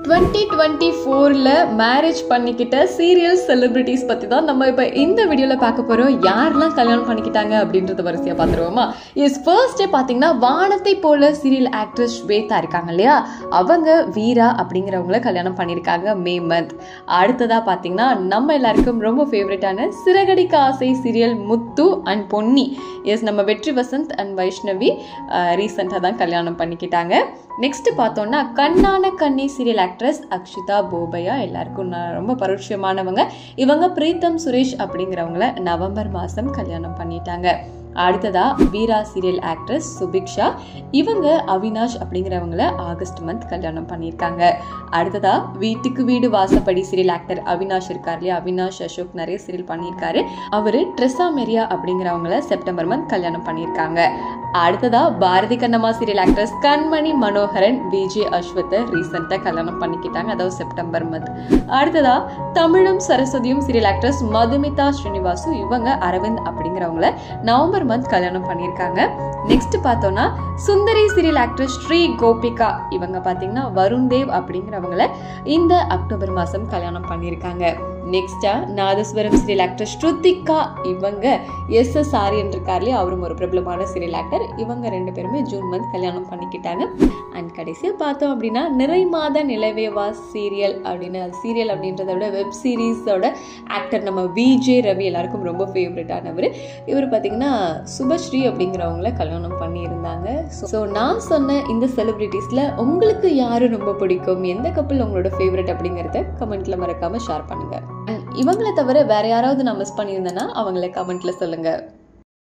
2024ல marriage பண்ணிக்கிட்ட serial celebrities பத்தி தான் நம்ம இப்ப இந்த வீடியோல பார்க்க போறோம். யாரெல்லாம் கல்யாணம் பண்ணிக்கிட்டாங்க அப்படின்றத வரிசையா பார்த்துருவோமா? ஃபர்ஸ்டே பாத்தீங்கன்னா வானத்தை போல சீரியல் ஆக்ட்ரஸ் ஸ்வேதா இருக்காங்க இல்லையா, அவங்க வீரா அப்படிங்கிறவங்கள கல்யாணம் பண்ணியிருக்காங்க மே மந்த். அடுத்ததா பாத்தீங்கன்னா நம்ம எல்லாருக்கும் ரொம்ப ஃபேவரட்டான சிறகடிக்க ஆசை சீரியல் முத்து அண்ட் பொன்னி, நம்ம வெற்றி வசந்த் அண்ட் வைஷ்ணவி ரீசெண்டாக தான் கல்யாணம் பண்ணிக்கிட்டாங்க. நெக்ஸ்ட் பார்த்தோம்னா கண்ணான கண்ணி சீரியல் ஆக்ட்ரஸ் அக்ஷிதா போபையா, எல்லாருக்கும் ரொம்ப பரிச்சயமானவங்க. இவங்க பிரீத்தம் சுரேஷ் அப்படிங்கிறவங்கள நவம்பர் மாதம் கல்யாணம் பண்ணிட்டாங்க. அடுத்ததா வீரா சீரியல் ஆக்ட்ரஸ் சுபிக்ஷா, இவங்க அவினாஷ் அப்படிங்கிறவங்கள ஆகஸ்ட் மந்த் கல்யாணம் பண்ணியிருக்காங்க. அடுத்ததா வீட்டுக்கு வீடு வாசப்படி சீரியல் ஆக்டர் அவினாஷ் இருக்கார் இல்லையா, அவினாஷ் அசோக் நிறைய சீரியல் பண்ணியிருக்காரு. அவரு ட்ரெஸா மெரியா அப்படிங்கிறவங்கள செப்டம்பர் மந்த் கல்யாணம் பண்ணியிருக்காங்க. அடுத்ததா பாரதி கண்ணம்மா சீரியல் ஆக்ட்ரஸ் கண்மணி மனோகரன் விஜய் அஸ்வத்தை ரீசெண்டா கல்யாணம் பண்ணிக்கிட்டாங்க, அதாவது செப்டம்பர் மந்த். அடுத்ததா தமிழும் சரஸ்வதியும் சீரியல் ஆக்ட்ரஸ் மதுமிதா ஸ்ரீனிவாசு, இவங்க அரவிந்த் அப்படிங்கிறவங்கள நவம்பர் மந்த் கல்யாணம் பண்ணியிருக்காங்க. நெக்ஸ்ட் பார்த்தோம்னா சுந்தரி சீரியல் ஆக்ட்ரஸ் ஸ்ரீ கோபிகா, இவங்க பாத்தீங்கன்னா வருண் தேவ் அப்படிங்கிறவங்கள இந்த அக்டோபர் மாசம் கல்யாணம் பண்ணியிருக்காங்க. நெக்ஸ்டா நாதஸ்வரம் சீரியல் ஆக்டர் ஸ்ருதிகா, இவங்க எஸ் ஆரியன் இருக்கார்லயே, அவரும் ஒரு பிரபலமான சீரியல் ஆக்டர். இவங்க ரெண்டு பேருமே ஜூன் மந்த் கல்யாணம் பண்ணிக்கிட்டாங்க. அண்ட் கடைசியா பார்த்தோம் அப்படின்னா நிறை மாத நிலவேவா சீரியல் அப்படின்னு, சீரியல் அப்படின்றத விட வெப் சீரிஸோட ஆக்டர் நம்ம விஜய் ரவி, எல்லாருக்கும் ரொம்ப ஃபேவரட்டானவர். இவர் பார்த்தீங்கன்னா சுபஸ்ரீ அப்படிங்கிறவங்கள கல்யாணம் பண்ணியிருந்தாங்க. ஸோ நான் சொன்ன இந்த செலிபிரிட்டிஸ்ல உங்களுக்கு யாரு ரொம்ப பிடிக்கும், எந்த கப்பல் உங்களோட ஃபேவரட் அப்படிங்கிறத கமெண்ட்ல மறக்காம ஷேர் பண்ணுங்க. இவங்களை தவிர வேற யாராவது நான் மிஸ் பண்ணியிருந்தேன்னா அவங்கள கமெண்ட்ல சொல்லுங்க.